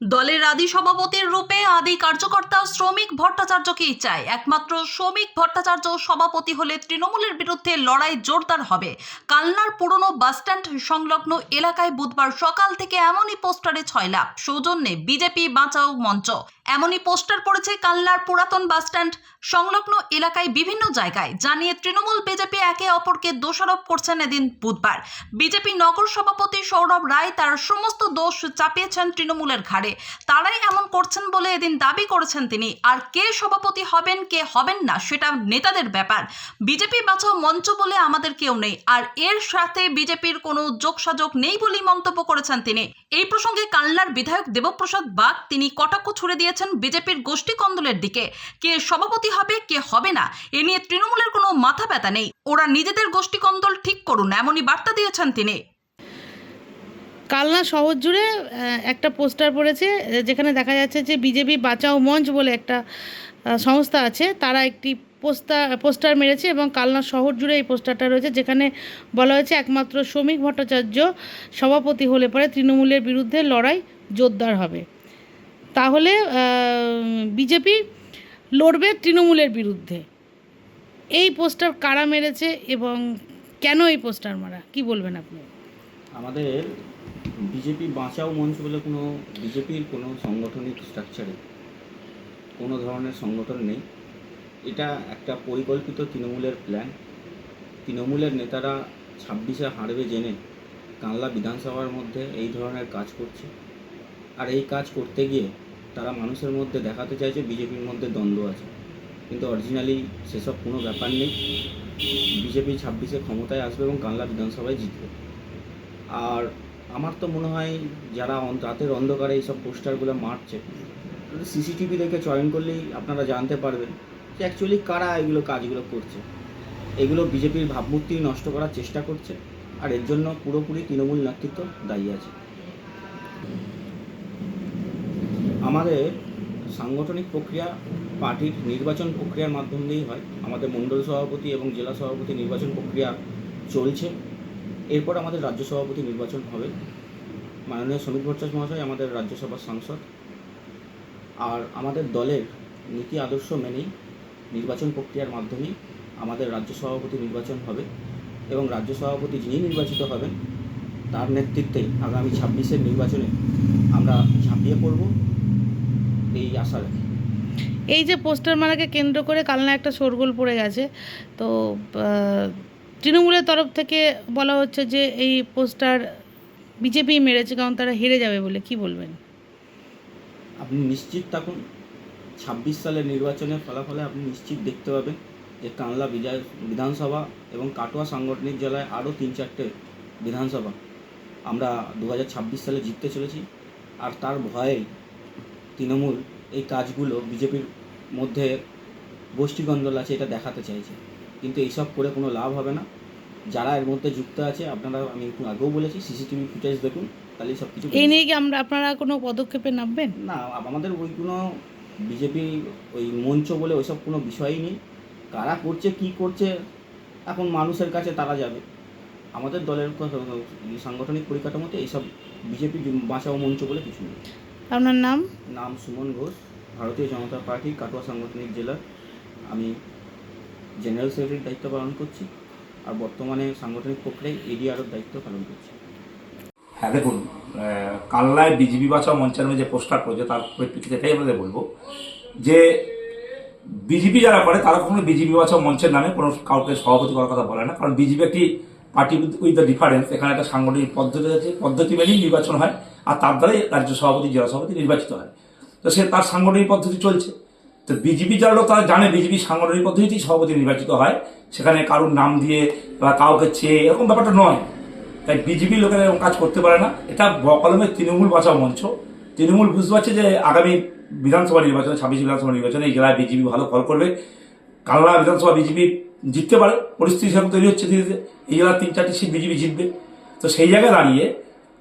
দলের আদি সভাপতির রূপে আদি কার্যকর্তা শ্রমিক ভট্টাচার্যকেই চায়। একমাত্র শ্রমিক ভট্টাচার্য সভাপতি হলে তৃণমূলের বিরুদ্ধে লড়াই জোরদার হবে। কালনার পুরনো বাসস্ট্যান্ড সংলগ্ন এলাকায় বুধবার সকাল থেকে এমনই পোস্টারে ছয়লাভ সৌজন্যে বিজেপি বাঁচাও মঞ্চ। এমনই পোস্টার পড়েছে কালনার পুরাতন বাসস্ট্যান্ড সংলগ্ন এলাকায় বিভিন্ন জায়গায়, জানিয়ে তৃণমূল বিজেপি একে অপরকে দোষারোপ করছেন। এদিন বুধবার বিজেপি নগর সভাপতি সৌরভ রায় তার সমস্ত দোষ চাপিয়েছেন তৃণমূলের ঘাড়ে। তারাই এমন করছেন বলে এদিন দাবি করেছেন তিনি। আর কে সভাপতি হবেন কে হবেন না সেটা নেতাদের ব্যাপার। বিজেপি বাঁচাও মঞ্চ বলে আমাদের কেউ নেই, আর এর সাথে বিজেপির কোনো যোগসাযোগ নেই বলেই মন্তব্য করেছেন তিনি। এই প্রসঙ্গে কালনার বিধায়ক দেবপ্রসাদ বাগ তিনি কটাক্ষ ছুড়ে দিয়েছেন বিজেপির গোষ্ঠী কন্দলের দিকে। কে সভাপতি হবে কে হবে না এ নিয়ে তৃণমূলের কোনো মাথা ব্যথা নেই, ওরা নিজেদের গোষ্ঠী কন্দল ঠিক করুন, এমনই বার্তা দিয়েছেন তিনি। কালনা শহর জুড়ে একটা পোস্টার পড়েছে, যেখানে দেখা যাচ্ছে যে বিজেপি বাঁচাও মঞ্চ বলে একটা সংস্থা আছে, তারা একটি পোস্টার মেরেছে এবং কালনা শহর জুড়ে এই পোস্টারটা রয়েছে, যেখানে বলা হয়েছে একমাত্র শ্রমিক ভট্টাচার্য সভাপতি হলে পরে তৃণমূলের বিরুদ্ধে লড়াই জোরদার হবে। তাহলে বিজেপি লড়বে তৃণমূলের বিরুদ্ধে। এই পোস্টার কারা মেরেছে এবং কেন এই পোস্টার মারা, কি বলবেন আপনি? আমাদের বিজেপি বাঁচাও মঞ্চ বলে কোনো বিজেপির কোনো সাংগঠনিক স্ট্রাকচারে কোনো ধরনের সংগঠন নেই। এটা একটা পরিকল্পিত তৃণমূলের প্ল্যান। তৃণমূলের নেতারা 26-এ হারবে জেনে কানলা বিধানসভার মধ্যে এই ধরনের কাজ করছে। আর এই কাজ করতে গিয়ে তারা মানুষের মধ্যে দেখাতে চাইছে বিজেপির মধ্যে দ্বন্দ্ব আছে, কিন্তু অরিজিনালি সেসব কোনো ব্যাপার নেই। বিজেপি 26-এ ক্ষমতায় আসবে এবং কানলা বিধানসভায় জিতবে। আর আমার তো মনে হয় যারা রাতের অন্ধকারে এইসব পোস্টারগুলো মারছে, সিসিটিভি দেখে চয়ন করলেই আপনারা জানতে পারবেন যে অ্যাকচুয়ালি কারা এগুলো কাজগুলো করছে। এগুলো বিজেপির ভাবমূর্তি নষ্ট করার চেষ্টা করছে, আর এর জন্য পুরোপুরি তৃণমূল নেতৃত্ব দায়ী আছে। আমাদের সাংগঠনিক প্রক্রিয়া পার্টির নির্বাচন প্রক্রিয়ার মাধ্যম দিয়েই হয়। আমাদের মণ্ডল সভাপতি এবং জেলা সভাপতি নির্বাচন প্রক্রিয়া চলছে। এরপর আমাদের রাজ্য সভাপতি নির্বাচন হবে। মাননীয় শ্রমিক ভট্টাচার্য মহাশয় আমাদের রাজ্যসভার সাংসদ। আর আমাদের দলের নীতি আদর্শ মেনেই নির্বাচন প্রক্রিয়ার মাধ্যমেই আমাদের রাজ্য সভাপতি নির্বাচন হবে, এবং রাজ্য সভাপতি যিনি নির্বাচিত হবেন তার নেতৃত্বে আগামী 26-এর নির্বাচনে আমরা ঝাঁপিয়ে পড়ব এই আশা রাখি। এই যে পোস্টার মারাকে কেন্দ্র করে কালনা একটা শোরগোল পড়ে গেছে, তো তৃণমূলের তরফ থেকে বলা হচ্ছে যে এই পোস্টার বিজেপি মেরেছে কারণ তারা হেরে যাবে বলে, কি বলবেন? আপনি নিশ্চিত থাকুন, 26 সালের নির্বাচনের ফলাফলে আপনি নিশ্চিত দেখতে পাবেন যে কানলা বিধানসভা এবং কাটোয়া সাংগঠনিক জেলায় আরও 3-4টে বিধানসভা আমরা 2026 সালে জিততে চলেছি। আর তার ভয়েই তৃণমূল এই কাজগুলো বিজেপির মধ্যে গোষ্ঠীকন্দল আছে এটা দেখাতে চাইছে, কিন্তু এইসব করে কোনো লাভ হবে না। যারা এর মধ্যে যুক্ত আছে আপনারা, আমি একটু আগেও বলেছি, সিসিটিভি ফুটেজ দেখুন, তাহলে সব কিছু। এই নিয়ে কি আপনারা কোনো পদক্ষেপে নামবেন? না, আমাদের ওই কোনো বিজেপি ওই মঞ্চ বলে ওইসব কোনো বিষয়ই নেই। কারা করছে কি করছে এখন মানুষের কাছে তারা যাবে। আমাদের দলের সাংগঠনিক পরিকাঠামোতে এইসব বিজেপি বাঁচাও মঞ্চ বলে কিছু নেই। আপনার নাম? নাম সুমন ঘোষ, ভারতীয় জনতা পার্টি কাটোয়া সাংগঠনিক জেলার আমি জেনারেল সেক্রেটারির দায়িত্ব পালন করছি, আর বর্তমানে সাংগঠনিক প্রক্রিয়ায় এডিআরওর দায়িত্ব পালন করছি। হ্যাঁ, দেখুন, কালনায় বিজেপি বাঁচাও মঞ্চের যে পোস্টার করেছে তার পরিপ্রেক্ষিতে এটাই আমাদের বলবো যে বিজেপি যারা করে তারা কখনো বিজেপি বাঁচাও মঞ্চের নামে কোনো কাউকে সভাপতি করার কথা বলে না, কারণ বিজেপি একটি পার্টি উইথ দ্য ডিফারেন্স। এখানে একটা সাংগঠনিক পদ্ধতি আছে, পদ্ধতি মেনেই নির্বাচন হয়, আর তার দ্বারাই রাজ্য সভাপতি জেলা সভাপতি নির্বাচিত হয়। তো সে তার সাংগঠনিক পদ্ধতি চলছে। তো বিজেপি যারা লোক তারা জানে বিজেপি সাংগঠনিক পদ্ধতিতেই সভাপতি নির্বাচিত হয়, সেখানে কারোর নাম দিয়ে বা কাউকে চেয়ে এরকম ব্যাপারটা নয়। তাই বিজেপি লোকেরা এরকম কাজ করতে পারে না। এটা বকলমে তৃণমূল বাঁচাও মঞ্চ। তৃণমূল বুঝতে পারছে যে আগামী বিধানসভা নির্বাচনে, 26 বিধানসভা নির্বাচনে এই জেলায় বিজেপি ভালো ফল করবে। কালনা বিধানসভা বিজেপি জিততে পারে, পরিস্থিতি সেরকম তৈরি হচ্ছে ধীরে ধীরে। এই জেলার 3-4টি সিট বিজেপি জিতবে। তো সেই জায়গায় দাঁড়িয়ে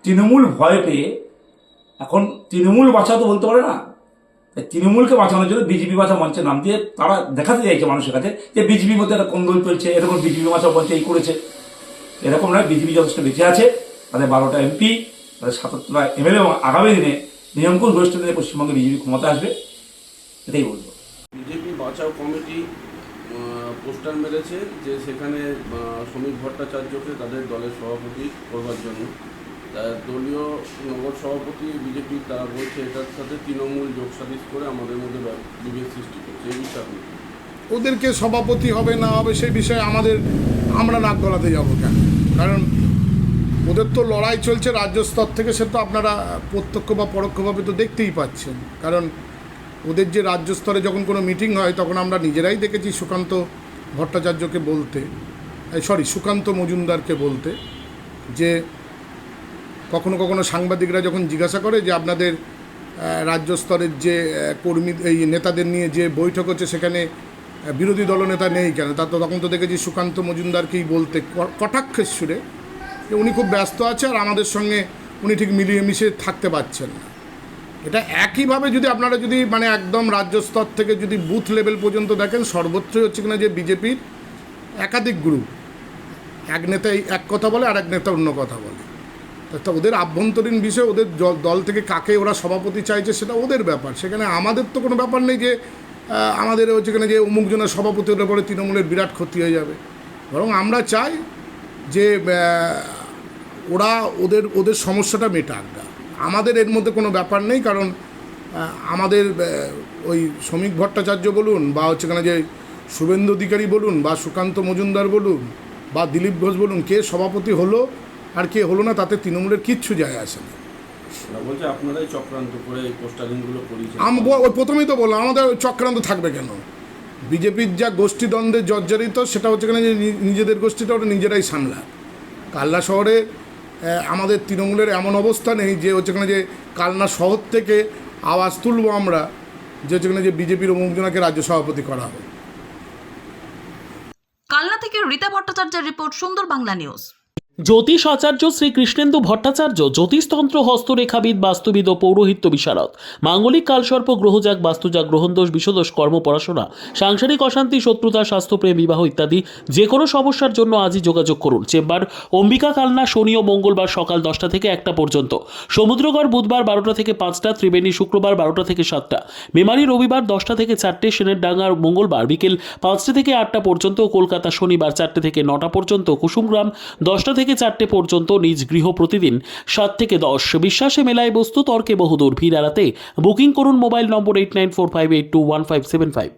তৃণমূল ভয় পেয়ে এখন তৃণমূল বাঁচাও তো বলতে পারে না। তাই তৃণমূলকে বাঁচানোর জন্য বিজেপি বাঁচাও মঞ্চের নাম দিয়ে তারা দেখাতে চাইছে মানুষের কাছে যে বিজেপির মধ্যে একটা কোন্দল চলছে, এরকম বিজেপি বাঁচাও মঞ্চে এই করেছে। এরকম নয়, বিজেপি যথেষ্ট বেঁচে আছে, তাদের 12টা এমপি, তাদের 77টা এমএলএ, এবং আগামী দিনে নিরঙ্কুশ ভ্রষ্ট দিনে পশ্চিমবঙ্গে বিজেপি ক্ষমতা আসবে, এটাই বলবো। বিজেপি বাঁচাও কমিটি পোস্টার মেরেছে যে সেখানে শ্রমিক ভট্টাচার্যকে তাদের দলের সভাপতি করবার জন্য দলীয় নগর সভাপতি বিজেপি তারা বলছে এটার সাথে তৃণমূল যোগ সালিশ করে আমাদের মধ্যে বিভেদ সৃষ্টি করছে। এই বিষয়ে আপনি ওদেরকে সভাপতি হবে না হবে সেই বিষয়ে আমরা নাক গলাতে যাবো কেন? কারণ ওদের তো লড়াই চলছে রাজ্য স্তর থেকে, সে তো আপনারা প্রত্যক্ষ বা পরোক্ষভাবে তো দেখতেই পাচ্ছেন। কারণ ওদের যে রাজ্য স্তরে যখন কোনো মিটিং হয় তখন আমরা নিজেরাই দেখেছি সুকান্ত ভট্টাচার্যকে বলতে, সুকান্ত মজুমদারকে বলতে, যে কখনো কখনো সাংবাদিকরা যখন জিজ্ঞাসা করে যে আপনাদের রাজ্য স্তরের যে কর্মী এই নেতাদের নিয়ে যে বৈঠক হচ্ছে সেখানে বিরোধী দলনেতা নেই কেন, তখন তো দেখেছি সুকান্ত মজুমদারকেই বলতে কটাক্ষের সুরে যে উনি খুব ব্যস্ত আছে আর আমাদের সঙ্গে উনি ঠিক মিলিয়ে মিশে থাকতে পারছেন না। এটা একইভাবে যদি আপনারা যদি মানে একদম রাজ্য স্তর থেকে যদি বুথ লেভেল পর্যন্ত দেখেন, সর্বত্রই হচ্ছে কিনা যে বিজেপির একাধিক গ্রুপ, এক নেতা এক কথা বলে আর এক নেতা অন্য কথা বলে। তা ওদের আভ্যন্তরীণ বিষয়, ওদের দল থেকে কাকে ওরা সভাপতি চাইছে সেটা ওদের ব্যাপার। সেখানে আমাদের তো কোনো ব্যাপার নেই যে আমাদের হচ্ছে কিনা যে অমুক জনের সভাপতি হলে পরে তৃণমূলের বিরাট ক্ষতি হয়ে যাবে। বরং আমরা চাই যে ওরা ওদের সমস্যাটা মেটাক। আমাদের এর মধ্যে কোনো ব্যাপার নেই। কারণ আমাদের ওই শ্রমিক ভট্টাচার্য বলুন বা হচ্ছে কিনা যে শুভেন্দু অধিকারী বলুন বা সুকান্ত মজুমদার বলুন বা দিলীপ ঘোষ বলুন, কে সভাপতি হলো আর কে হলো না তাতে তৃণমূলের কিচ্ছু যায় আসে না। ওরা বলছে আপনারাই চক্রান্ত করে এই পোস্টারিংগুলো করিয়েছেন। ওই প্রথমেই তো বললাম, আমাদের চক্রান্ত থাকবে কেন? বিজেপির যা গোষ্ঠীদ্বন্দ্বে জর্জরিত সেটা হচ্ছে কিনা যে নিজেদের গোষ্ঠীটা ওটা নিজেরাই সামলায়। কালনা শহরে আমাদের তৃণমূলের এমন অবস্থা নেই যে হচ্ছে কিনা যে কালনা শহর থেকে আওয়াজ তুলবো আমরা যে হচ্ছে কিনা যে বিজেপির অমুকজনাকে রাজ্য সভাপতি করা হবে। কালনা থেকে রীতা ভট্টাচার্যের রিপোর্ট, সুন্দর বাংলা নিউজ। জ্যোতিষ আচার্য শ্রী কৃষ্ণেন্দু ভট্টাচার্য জ্যোতিষতন্ত্র, হস্তরেখাবিদ, বাস্তুবিদ ও পৌরোহিত্য বিশারদ। মাঙ্গলিক কালসর্প, গ্রহজাগ, বাস্তুজাগ, গ্রহণদোষ, বিষদোষ, কর্ম, পড়াশোনা, সাংসারিক অশান্তি, শত্রুতা, স্বাস্থ্যপ্রেম, বিবাহ ইত্যাদি যে কোনো সমস্যার জন্য আজই যোগাযোগ করুন। চেম্বার অম্বিকা, কালনা, শনি ও মঙ্গলবার সকাল 10টা থেকে 1টা পর্যন্ত, সমুদ্রগড় বুধবার 12টা থেকে 5টা, ত্রিবেণী শুক্রবার 12টা থেকে 7টা, মেমারি রবিবার 10টা থেকে 4টে, সেনের ডাঙ্গার মঙ্গলবার বিকেল 5টা থেকে 8টা পর্যন্ত, কলকাতা শনিবার 4টে থেকে 9টা পর্যন্ত, কুসুমগ্রাম 10টা থেকে 4টে পর্যন্ত, নিজ গৃহ প্রতিদিন 7 থেকে 10। বিশ্বাসে মেলায় বস্তু, তর্কে বহুদূর। ভিড় এড়াতে বুকিং করুন মোবাইল নম্বর 8945821575।